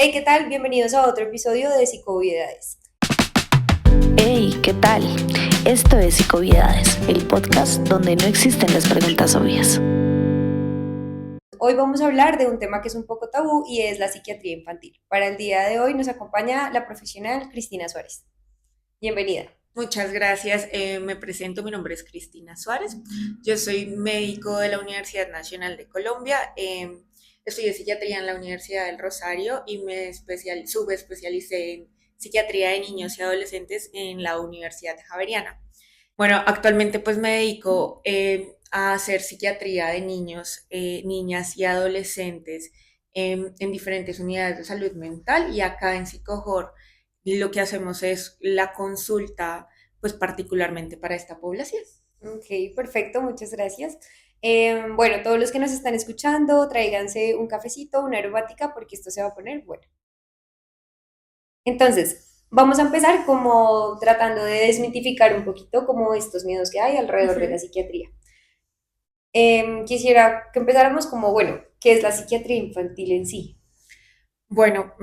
Hey, ¿qué tal? Bienvenidos a otro episodio de Psicovidades. Hey, ¿qué tal? Esto es Psicovidades, el podcast donde no existen las preguntas obvias. Hoy vamos a hablar de un tema que es un poco tabú y es la psiquiatría infantil. Para el día de hoy nos acompaña la profesional Cristina Suárez. Bienvenida. Muchas gracias. Me presento, mi nombre es Cristina Suárez. Yo soy médico de la Universidad Nacional de Colombia. Estudié psiquiatría en la Universidad del Rosario y me subespecialicé en psiquiatría de niños y adolescentes en la Universidad Javeriana. Bueno, actualmente pues me dedico a hacer psiquiatría de niños, niñas y adolescentes en diferentes unidades de salud mental y acá en Psicojor lo que hacemos es la consulta, pues particularmente para esta población. Ok, perfecto, muchas gracias. Bueno, todos los que nos están escuchando, tráiganse un cafecito, una aromática, porque esto se va a poner bueno. Entonces, vamos a empezar como tratando de desmitificar un poquito como estos miedos que hay alrededor de la Ujú. psiquiatría. Quisiera que empezáramos como, bueno, ¿qué es la psiquiatría infantil en sí? Bueno,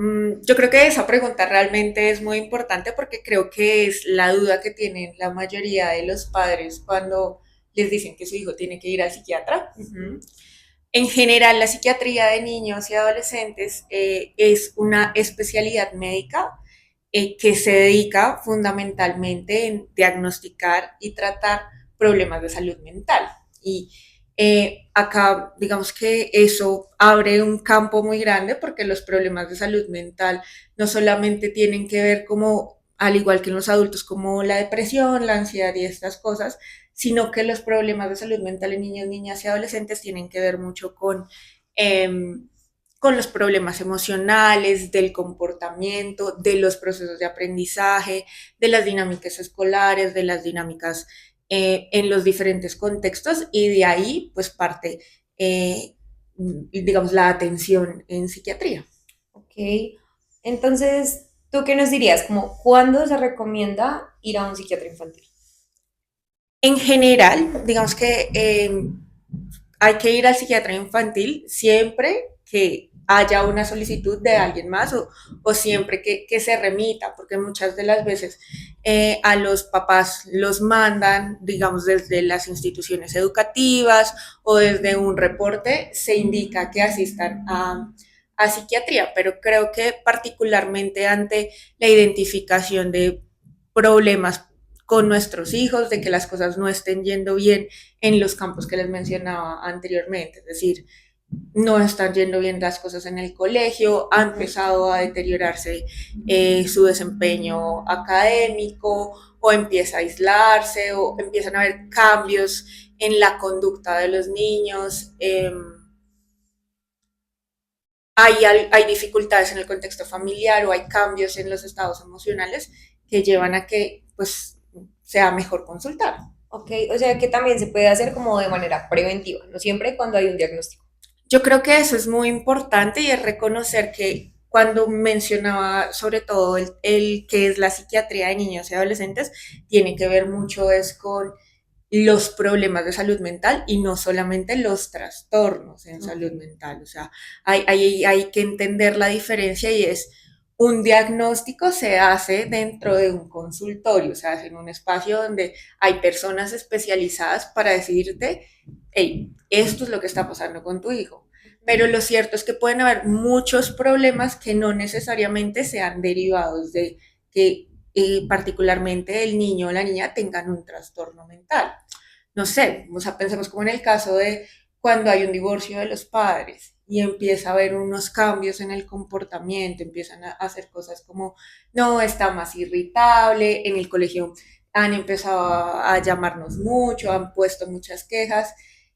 yo creo que esa pregunta realmente es muy importante porque creo que es la duda que tienen la mayoría de los padres cuando les dicen que su hijo tiene que ir al psiquiatra. Ujú. En general, la psiquiatría de niños y adolescentes es una especialidad médica que se dedica fundamentalmente en diagnosticar y tratar problemas de salud mental. Y acá, digamos que eso abre un campo muy grande porque los problemas de salud mental no solamente tienen que ver como, al igual que en los adultos, como la depresión, la ansiedad y estas cosas, sino que los problemas de salud mental en niños, niñas y adolescentes tienen que ver mucho eh, con los problemas emocionales, del comportamiento, de los procesos de aprendizaje, de las dinámicas escolares, de las dinámicas en los diferentes contextos y de ahí pues parte, digamos, la atención en psiquiatría. Ok, entonces, ¿tú qué nos dirías? Como, ¿cuándo se recomienda ir a un psiquiatra infantil? En general, digamos que hay que ir al psiquiatra infantil siempre que haya una solicitud de alguien más o siempre que se remita, porque muchas de las veces a los papás los mandan, digamos, desde las instituciones educativas o desde un reporte, se indica que asistan a psiquiatría, pero creo que particularmente ante la identificación de problemas con nuestros hijos, de que las cosas no estén yendo bien en los campos que les mencionaba anteriormente, es decir, no están yendo bien las cosas en el colegio, ha empezado a deteriorarse su desempeño académico o empieza a aislarse o empiezan a haber cambios en la conducta de los niños. Hay dificultades en el contexto familiar o hay cambios en los estados emocionales que llevan a que pues sea mejor consultar. Ok, o sea que también se puede hacer como de manera preventiva, no siempre cuando hay un diagnóstico. Yo creo que eso es muy importante y es reconocer que cuando mencionaba sobre todo el que es la psiquiatría de niños y adolescentes, tiene que ver mucho es con los problemas de salud mental y no solamente los trastornos en Ok. salud mental. O sea, hay que entender la diferencia y es un diagnóstico se hace dentro de un consultorio, se hace en un espacio donde hay personas especializadas para decirte, hey, esto es lo que está pasando con tu hijo. Pero lo cierto es que pueden haber muchos problemas que no necesariamente sean derivados de que particularmente el niño o la niña tengan un trastorno mental. No sé, o sea, pensemos como en el caso de cuando hay un divorcio de los padres y empieza a haber unos cambios en el comportamiento, empiezan a hacer cosas como, no, está más irritable, en el colegio han empezado a llamarnos mucho, han puesto muchas quejas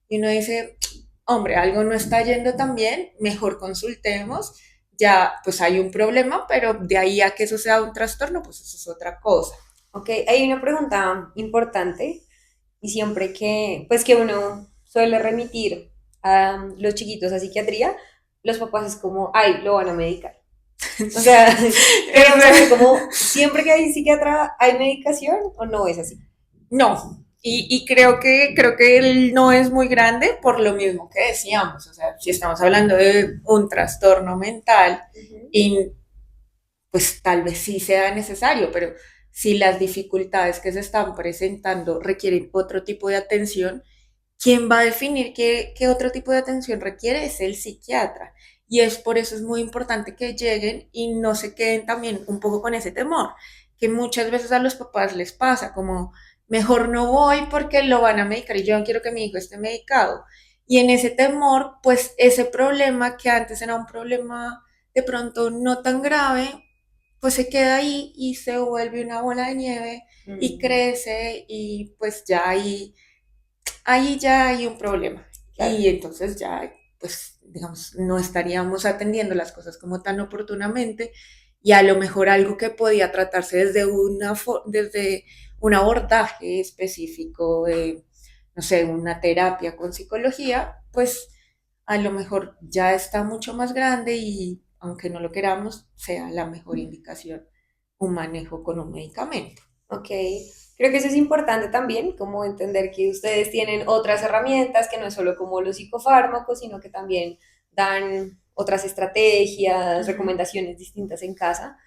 y uno dice, hombre, algo no está yendo tan bien, mejor consultemos, ya pues hay un problema, pero de ahí a que eso sea un trastorno, pues eso es otra cosa. Ok, hay una pregunta importante y siempre que, pues que uno suele remitir a los chiquitos a psiquiatría, los papás es como, ay, lo van a medicar. O sea, queremos saber como, ¿siempre que hay psiquiatra hay medicación o no es así? No, Y creo que él no es muy grande por lo mismo que decíamos. O sea, si estamos hablando de un trastorno mental, Ujú. y pues tal vez sí sea necesario, pero si las dificultades que se están presentando requieren otro tipo de atención, quien va a definir qué otro tipo de atención requiere es el psiquiatra. Y es por eso es muy importante que lleguen y no se queden también un poco con ese temor, que muchas veces a los papás les pasa, como mejor no voy porque lo van a medicar y yo no quiero que mi hijo esté medicado. Y en ese temor, pues ese problema que antes era un problema de pronto no tan grave, pues se queda ahí y se vuelve una bola de nieve y Mm, crece y pues ya ahí ya hay un problema. claro. Y entonces ya, pues, digamos, no estaríamos atendiendo las cosas como tan oportunamente y a lo mejor algo que podía tratarse desde un abordaje específico de, no sé, una terapia con psicología, pues a lo mejor ya está mucho más grande y aunque no lo queramos, sea la mejor indicación un manejo con un medicamento. Ok, creo que eso es importante también, como entender que ustedes tienen otras herramientas, que no es solo como los psicofármacos, sino que también dan otras estrategias, Ujú. recomendaciones distintas en casa.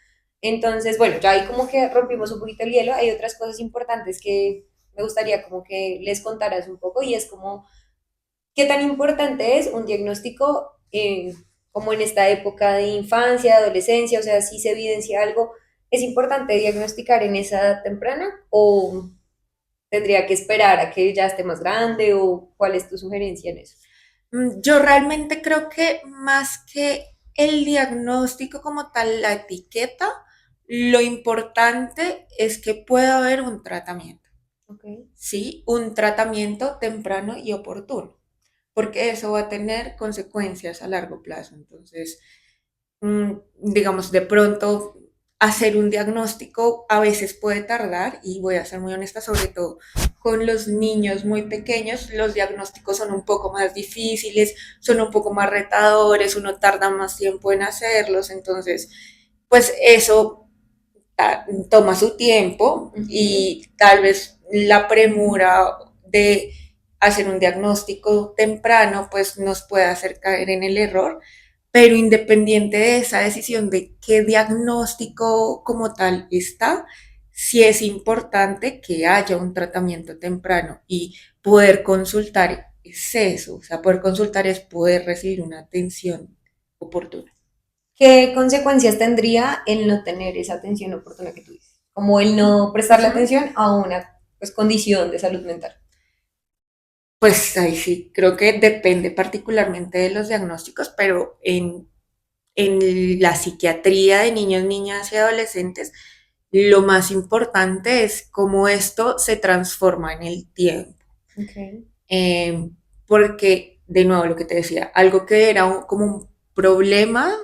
Entonces, bueno, ya ahí como que rompimos un poquito el hielo, hay otras cosas importantes que me gustaría como que les contaras un poco y es como, ¿qué tan importante es un diagnóstico como en esta época de infancia, adolescencia? O sea, si se evidencia algo, ¿es importante diagnosticar en esa edad temprana o tendría que esperar a que ya esté más grande o cuál es tu sugerencia en eso? Yo realmente creo que más que el diagnóstico como tal, la etiqueta, lo importante es que pueda haber un tratamiento, Ok. ¿sí? Un tratamiento temprano y oportuno, porque eso va a tener consecuencias a largo plazo. Entonces, digamos, de pronto hacer un diagnóstico a veces puede tardar y voy a ser muy honesta, sobre todo con los niños muy pequeños, los diagnósticos son un poco más difíciles, son un poco más retadores, uno tarda más tiempo en hacerlos, entonces, pues eso toma su tiempo Ujú. y tal vez la premura de hacer un diagnóstico temprano pues nos puede hacer caer en el error, pero independiente de esa decisión de qué diagnóstico como tal está, sí es importante que haya un tratamiento temprano y poder consultar es eso, o sea, poder consultar es poder recibir una atención oportuna. ¿Qué consecuencias tendría el no tener esa atención oportuna que tú dices? Como el no prestarle Ujú. atención a una pues, condición de salud mental. Pues ahí sí, creo que depende particularmente de los diagnósticos, pero en la psiquiatría de niños, niñas y adolescentes, lo más importante es cómo esto se transforma en el tiempo. Okay. Eh, Porque, de nuevo, lo que te decía, algo que era como un problema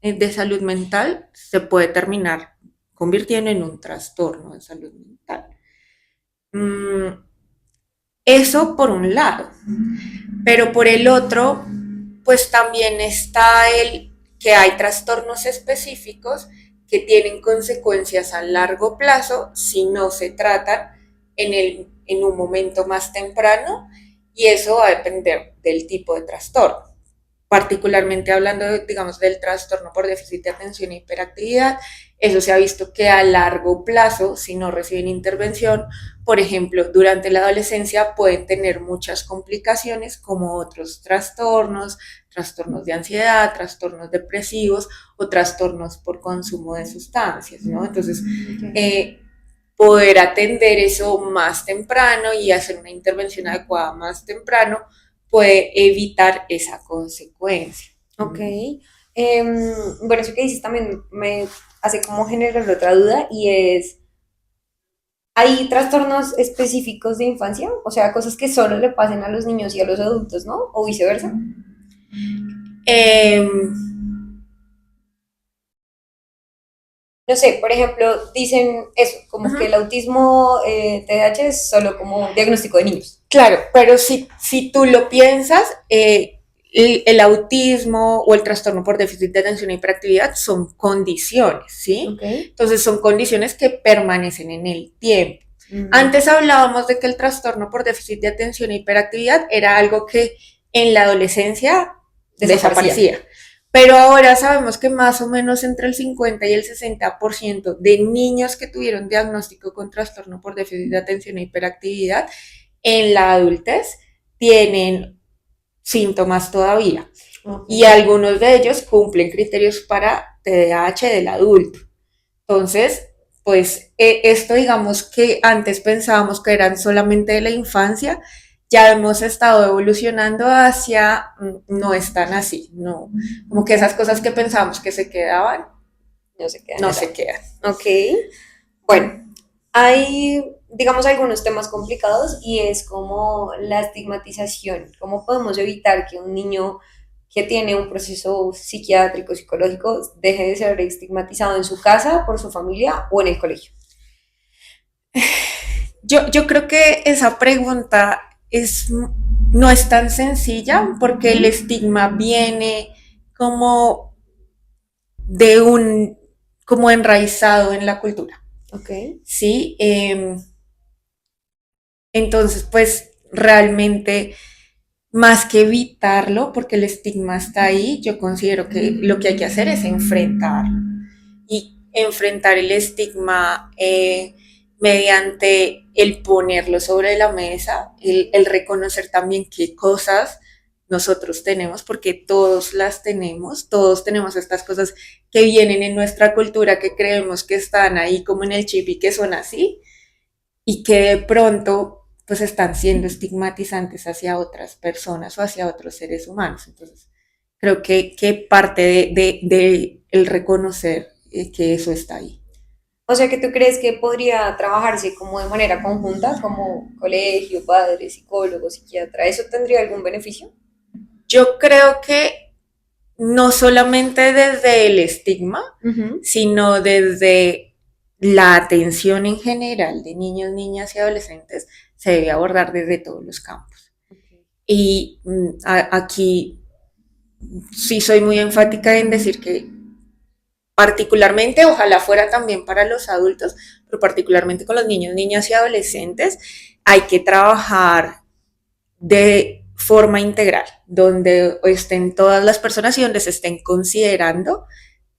de salud mental se puede terminar convirtiendo en un trastorno de salud mental. Mm, Eso por un lado. Pero por el otro, pues también está el que hay trastornos específicos que tienen consecuencias a largo plazo si no se tratan en un momento más temprano y eso va a depender del tipo de trastorno. Particularmente hablando, digamos, del trastorno por déficit de atención e hiperactividad, eso se ha visto que a largo plazo, si no reciben intervención, por ejemplo, durante la adolescencia pueden tener muchas complicaciones como otros trastornos, trastornos de ansiedad, trastornos depresivos o trastornos por consumo de sustancias, ¿no? Entonces, Okay. eh, poder atender eso más temprano y hacer una intervención adecuada más temprano puede evitar esa consecuencia. Ok. Bueno, eso que dices también me hace como generar otra duda y es, ¿hay trastornos específicos de infancia? O sea, cosas que solo le pasen a los niños y a los adultos, ¿no? O viceversa. Eh, No sé, por ejemplo, dicen eso, como que uh-huh. el autismo TDAH es solo como un diagnóstico de niños. Claro, pero si tú lo piensas, el autismo o el trastorno por déficit de atención e hiperactividad son condiciones, ¿sí? Ok. Entonces son condiciones que permanecen en el tiempo. Antes hablábamos de que el trastorno por déficit de atención e hiperactividad era algo que en la adolescencia desaparecía. Pero ahora sabemos que más o menos entre el 50 y el 60% de niños que tuvieron diagnóstico con trastorno por déficit de atención e hiperactividad en la adultez tienen síntomas todavía. Y algunos de ellos cumplen criterios para TDAH del adulto. Entonces, pues esto digamos que antes pensábamos que eran solamente de la infancia, ya hemos estado evolucionando hacia no es tan así, no, como que esas cosas que pensábamos que se quedaban, no se quedan. Ok, bueno, hay, digamos, algunos temas complicados y es como la estigmatización, cómo podemos evitar que un niño que tiene un proceso psiquiátrico, psicológico, deje de ser estigmatizado en su casa, por su familia o en el colegio. Yo creo que esa pregunta no es tan sencilla porque el estigma viene como como enraizado en la cultura. Ok. Sí, entonces pues realmente más que evitarlo, porque el estigma está ahí, yo considero que lo que hay que hacer es enfrentarlo. Y enfrentar el estigma mediante el ponerlo sobre la mesa, el reconocer también qué cosas nosotros tenemos, porque todos las tenemos, todos tenemos estas cosas que vienen en nuestra cultura, que creemos que están ahí como en el chip y que son así, y que de pronto pues están siendo estigmatizantes hacia otras personas o hacia otros seres humanos. Entonces, creo que parte de el reconocer que eso está ahí. O sea, que tú crees que podría trabajarse como de manera conjunta, como colegio, padres, psicólogos, psiquiatra, ¿eso tendría algún beneficio? Yo creo que no solamente desde el estigma, sino desde la atención en general de niños, niñas y adolescentes, se debe abordar desde todos los campos. Y aquí sí soy muy enfática en decir que particularmente, ojalá fuera también para los adultos, pero particularmente con los niños, niñas y adolescentes, hay que trabajar de forma integral, donde estén todas las personas y donde se estén considerando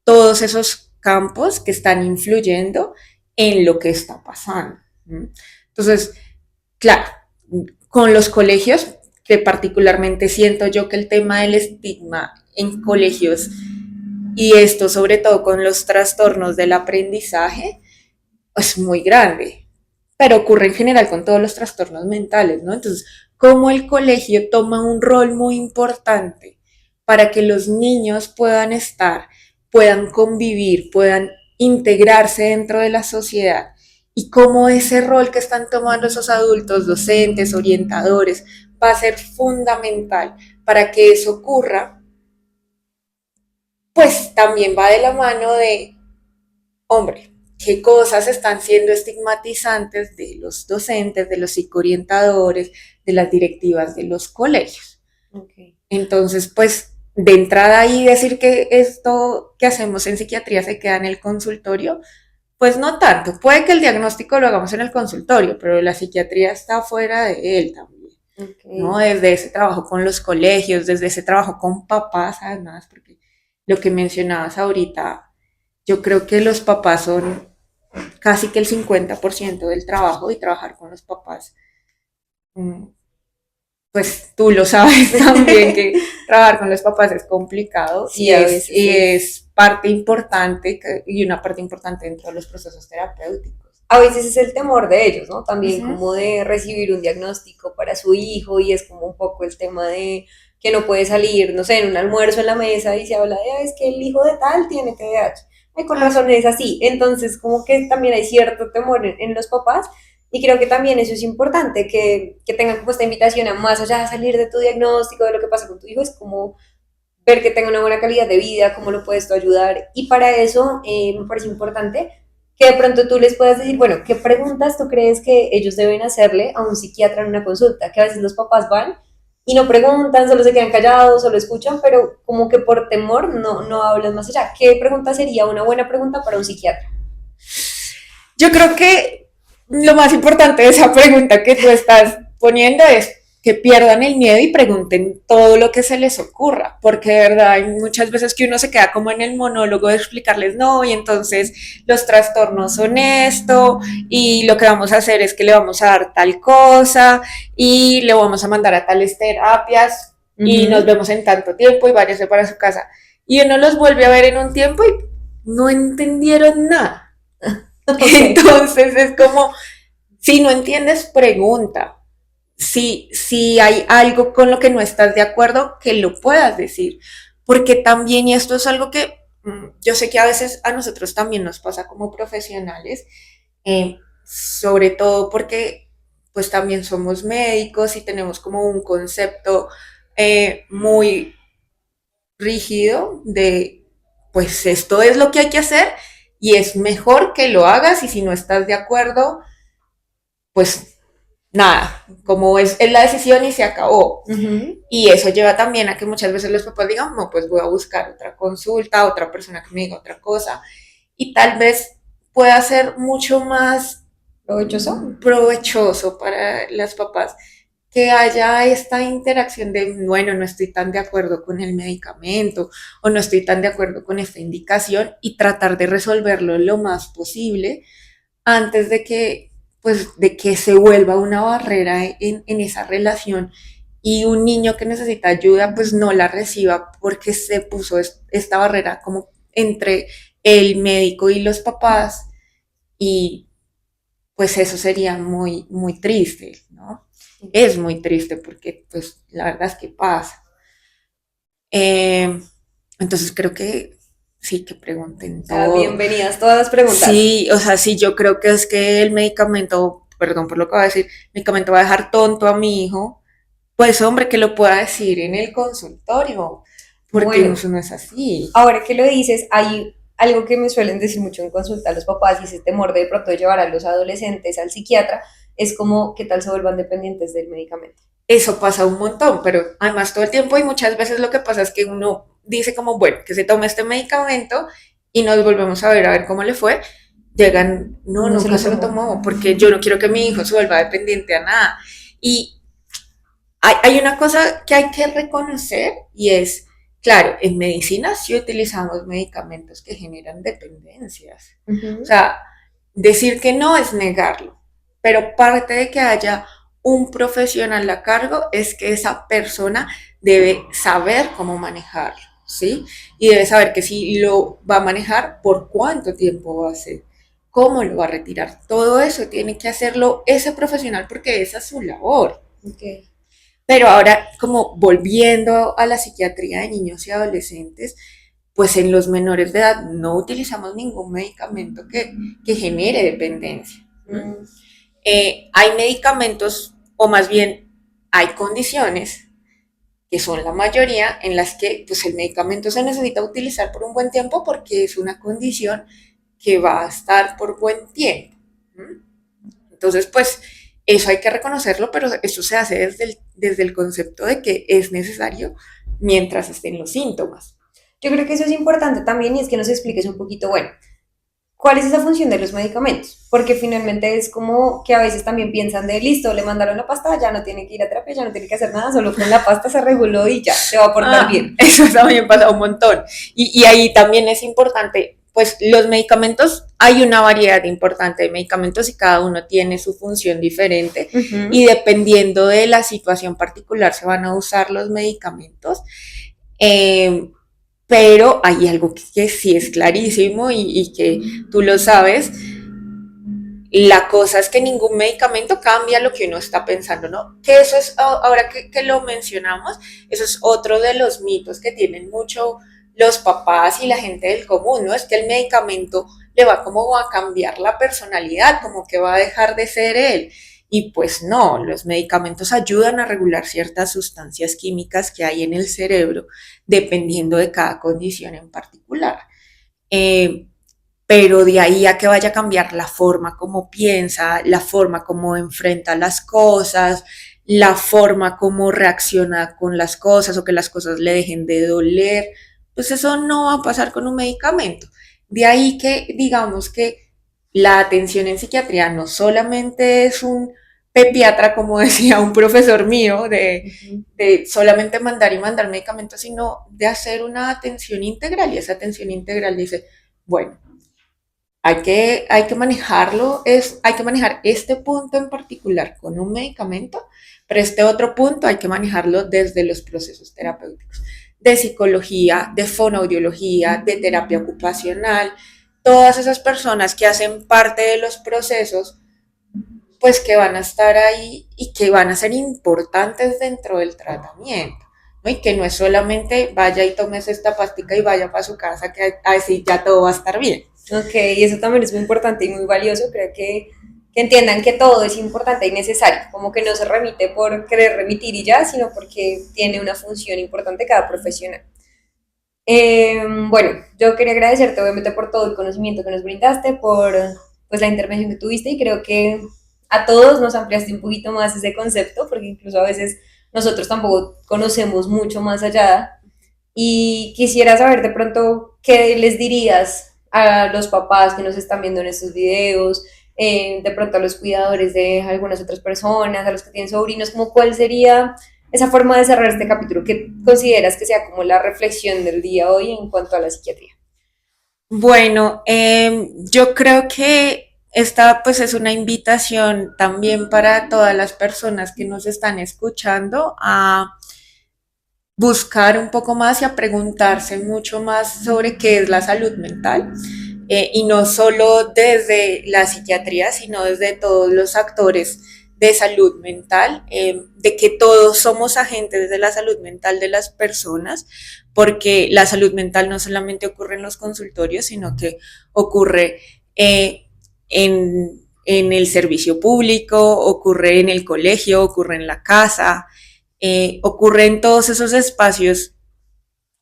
todos esos campos que están influyendo en lo que está pasando. Entonces, claro, con los colegios, que particularmente siento yo que el tema del estigma en colegios y esto sobre todo con los trastornos del aprendizaje es muy grande, pero ocurre en general con todos los trastornos mentales, ¿no? Entonces, cómo el colegio toma un rol muy importante para que los niños puedan estar, puedan convivir, puedan integrarse dentro de la sociedad y cómo ese rol que están tomando esos adultos, docentes, orientadores, va a ser fundamental para que eso ocurra, pues también va de la mano de, hombre, qué cosas están siendo estigmatizantes de los docentes, de los psicoorientadores, de las directivas de los colegios. Okay. Entonces, pues, de entrada ahí decir que esto que hacemos en psiquiatría se queda en el consultorio, pues no tanto. Puede que el diagnóstico lo hagamos en el consultorio, pero la psiquiatría está fuera de él también. Okay. ¿No? Desde ese trabajo con los colegios, desde ese trabajo con papás, además, porque lo que mencionabas ahorita, yo creo que los papás son casi que el 50% del trabajo y trabajar con los papás, pues tú lo sabes también que trabajar con los papás es complicado sí, y es parte importante y una parte importante dentro de los procesos terapéuticos. A veces es el temor de ellos, ¿no? También como de recibir un diagnóstico para su hijo y es como un poco el tema de que no puede salir, no sé, en un almuerzo en la mesa y se habla de, es que el hijo de tal tiene TDAH. Ay, con razón es así. Entonces, como que también hay cierto temor en los papás y creo que también eso es importante, que tengan como esta invitación a más allá de salir de tu diagnóstico, de lo que pasa con tu hijo, es como ver que tenga una buena calidad de vida, cómo lo puedes tú ayudar. Y para eso me parece importante que de pronto tú les puedas decir, bueno, ¿qué preguntas tú crees que ellos deben hacerle a un psiquiatra en una consulta? Que a veces los papás van y no preguntan, solo se quedan callados, solo escuchan, pero como que por temor no hablan más allá. ¿Qué pregunta sería una buena pregunta para un psiquiatra? Yo creo que lo más importante de esa pregunta que tú estás poniendo es que pierdan el miedo y pregunten todo lo que se les ocurra, porque de verdad hay muchas veces que uno se queda como en el monólogo de explicarles no, y entonces los trastornos son esto, y lo que vamos a hacer es que le vamos a dar tal cosa, y le vamos a mandar a tales terapias, y nos vemos en tanto tiempo, y váyase para su casa. Y uno los vuelve a ver en un tiempo y no entendieron nada. Okay. Entonces es como, si no entiendes, pregunta. Si hay algo con lo que no estás de acuerdo, que lo puedas decir. Porque también, y esto es algo que yo sé que a veces a nosotros también nos pasa como profesionales, sobre todo porque pues también somos médicos y tenemos como un concepto muy rígido de pues esto es lo que hay que hacer y es mejor que lo hagas y si no estás de acuerdo, pues nada, como es la decisión y se acabó. Y eso lleva también a que muchas veces los papás digan, no, pues voy a buscar otra consulta, otra persona que me diga otra cosa. Y tal vez pueda ser mucho más ¿Provechoso? provechoso para las papás que haya esta interacción de, bueno, no estoy tan de acuerdo con el medicamento o no estoy tan de acuerdo con esta indicación y tratar de resolverlo lo más posible antes de que, pues, de que se vuelva una barrera en esa relación y un niño que necesita ayuda, pues no la reciba porque se puso esta barrera como entre el médico y los papás y pues eso sería muy, muy triste, ¿no? Es muy triste porque pues la verdad es que pasa. Eh, entonces creo que sí, que pregunten O sea, todo. bienvenidas todas las preguntas. Sí, o sea, sí, yo creo que es que el medicamento, perdón por lo que voy a decir, el medicamento va a dejar tonto a mi hijo, pues hombre, que lo pueda decir en el consultorio, porque Bueno, eso no es así. ahora que lo dices, hay algo que me suelen decir mucho en consulta a los papás y ese temor de pronto de llevar a los adolescentes al psiquiatra, es como qué tal se vuelvan dependientes del medicamento. Eso pasa un montón, pero además todo el tiempo y muchas veces lo que pasa es que uno dice como, bueno, que se tome este medicamento y nos volvemos a ver cómo le fue. Llegan, no, No se nunca lo se lo tomó. tomó, porque yo no quiero que mi hijo se vuelva dependiente a nada. Y hay una cosa que hay que reconocer y es, claro, en medicina sí utilizamos medicamentos que generan dependencias. O Ujú. sea, decir que no es negarlo, pero parte de que haya un profesional a cargo es que esa persona debe saber cómo manejarlo, ¿sí? Y debe saber que si lo va a manejar, por cuánto tiempo va a hacer, cómo lo va a retirar. Todo eso tiene que hacerlo ese profesional porque esa es su labor. Ok. Pero ahora, como volviendo a la psiquiatría de niños y adolescentes, pues en los menores de edad no utilizamos ningún medicamento que genere dependencia. Mm, Hay medicamentos, o más bien hay condiciones, que son la mayoría, en las que pues, el medicamento se necesita utilizar por un buen tiempo porque es una condición que va a estar por buen tiempo. Entonces, pues eso hay que reconocerlo, pero eso se hace desde el concepto de que es necesario mientras estén los síntomas. yo creo que eso es importante también y es que nos expliques un poquito, bueno, ¿cuál es esa función de los medicamentos? Porque finalmente es como que a veces también piensan de listo, le mandaron la pasta, ya no tiene que ir a terapia, ya no tiene que hacer nada, solo con la pasta se reguló y ya, se va a portar bien. Eso también pasa un montón. Y ahí también es importante, pues los medicamentos, hay una variedad importante de medicamentos y cada uno tiene su función diferente y Ujú. dependiendo de la situación particular se van a usar los medicamentos. Eh, pero hay algo que sí es clarísimo y que tú lo sabes. La cosa es que ningún medicamento cambia lo que uno está pensando, ¿no? Que eso es, ahora que lo mencionamos, eso es otro de los mitos que tienen mucho los papás y la gente del común, ¿no? Es que el medicamento le va como a cambiar la personalidad, como que va a dejar de ser él. Y pues no, los medicamentos ayudan a regular ciertas sustancias químicas que hay en el cerebro, dependiendo de cada condición en particular. Eh, pero de ahí a que vaya a cambiar la forma como piensa, la forma como enfrenta las cosas, la forma como reacciona con las cosas o que las cosas le dejen de doler, pues eso no va a pasar con un medicamento. De ahí que digamos que la atención en psiquiatría no solamente es un pepiatra, como decía un profesor mío, de solamente mandar y mandar medicamentos, sino de hacer una atención integral. Y esa atención integral dice, bueno, hay que manejarlo, hay que manejar este punto en particular con un medicamento, pero este otro punto hay que manejarlo desde los procesos terapéuticos, de psicología, de fonoaudiología, de terapia ocupacional, todas esas personas que hacen parte de los procesos, pues que van a estar ahí y que van a ser importantes dentro del tratamiento, ¿no? Y que no es solamente vaya y tomes esta pastica y vaya para su casa, que así ya todo va a estar bien. Ok, y eso también es muy importante y muy valioso. Creo que entiendan que todo es importante y necesario, como que no se remite por querer remitir y ya, sino porque tiene una función importante cada profesional. Bueno, yo quería agradecerte obviamente por todo el conocimiento que nos brindaste, por pues la intervención que tuviste y creo que a todos nos ampliaste un poquito más ese concepto, porque incluso a veces nosotros tampoco conocemos mucho más allá y quisiera saber de pronto qué les dirías a los papás que nos están viendo en estos videos, de pronto a los cuidadores de algunas otras personas, a los que tienen sobrinos, como cuál sería esa forma de cerrar este capítulo que consideras que sea como la reflexión del día hoy en cuanto a la psiquiatría. Bueno, yo creo que esta pues es una invitación también para todas las personas que nos están escuchando a buscar un poco más y a preguntarse mucho más sobre qué es la salud mental. Y no solo desde la psiquiatría, sino desde todos los actores de salud mental, de que todos somos agentes de la salud mental de las personas, porque la salud mental no solamente ocurre en los consultorios, sino que ocurre en el servicio público, ocurre en el colegio, ocurre en la casa, ocurre en todos esos espacios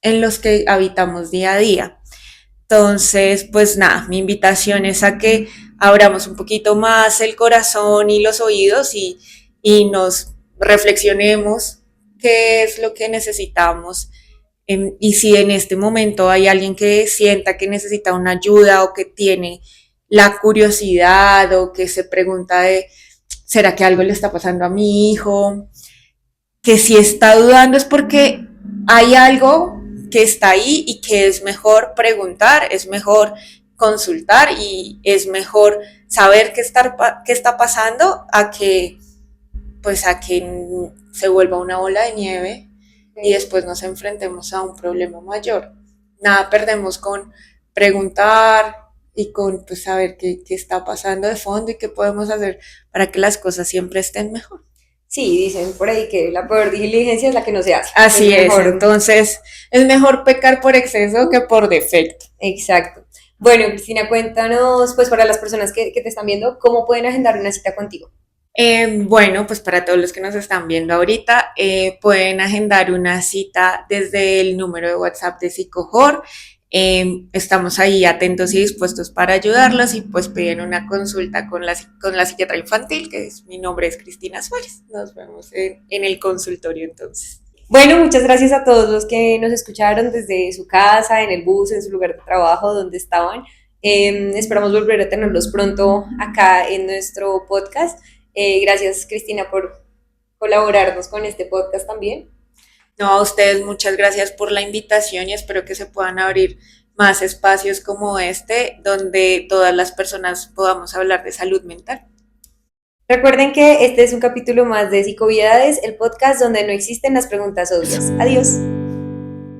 en los que habitamos día a día. Entonces, pues nada, mi invitación es a que abramos un poquito más el corazón y los oídos y nos reflexionemos qué es lo que necesitamos. Y si en este momento hay alguien que sienta que necesita una ayuda o que tiene la curiosidad o que se pregunta de, ¿será que algo le está pasando a mi hijo? Que si está dudando es porque hay algo que está ahí y que es mejor preguntar, es mejor consultar y es mejor saber qué está pasando a que se vuelva una bola de nieve y después nos enfrentemos a un problema mayor. Nada perdemos con preguntar y con pues, saber qué está pasando de fondo y qué podemos hacer para que las cosas siempre estén mejor. Sí, dicen por ahí que la peor diligencia es la que no se hace. Así es, Mejor. entonces es mejor pecar por exceso que por defecto. Exacto. Bueno, Cristina, cuéntanos, pues para las personas que te están viendo, ¿cómo pueden agendar una cita contigo? Bueno, pues para todos los que nos están viendo ahorita, pueden agendar una cita desde el número de WhatsApp de Psicojor. Estamos ahí atentos y dispuestos para ayudarlos y pues piden una consulta con la psiquiatra infantil, mi nombre es Cristina Suárez. Nos vemos en el consultorio entonces. Bueno, muchas gracias a todos los que nos escucharon desde su casa, en el bus, en su lugar de trabajo, donde estaban. Esperamos volver a tenerlos pronto acá en nuestro podcast. Gracias, Cristina, por colaborarnos con este podcast también. No, a ustedes muchas gracias por la invitación y espero que se puedan abrir más espacios como este donde todas las personas podamos hablar de salud mental. Recuerden que este es un capítulo más de Psicoviedades, el podcast donde no existen las preguntas obvias. Adiós.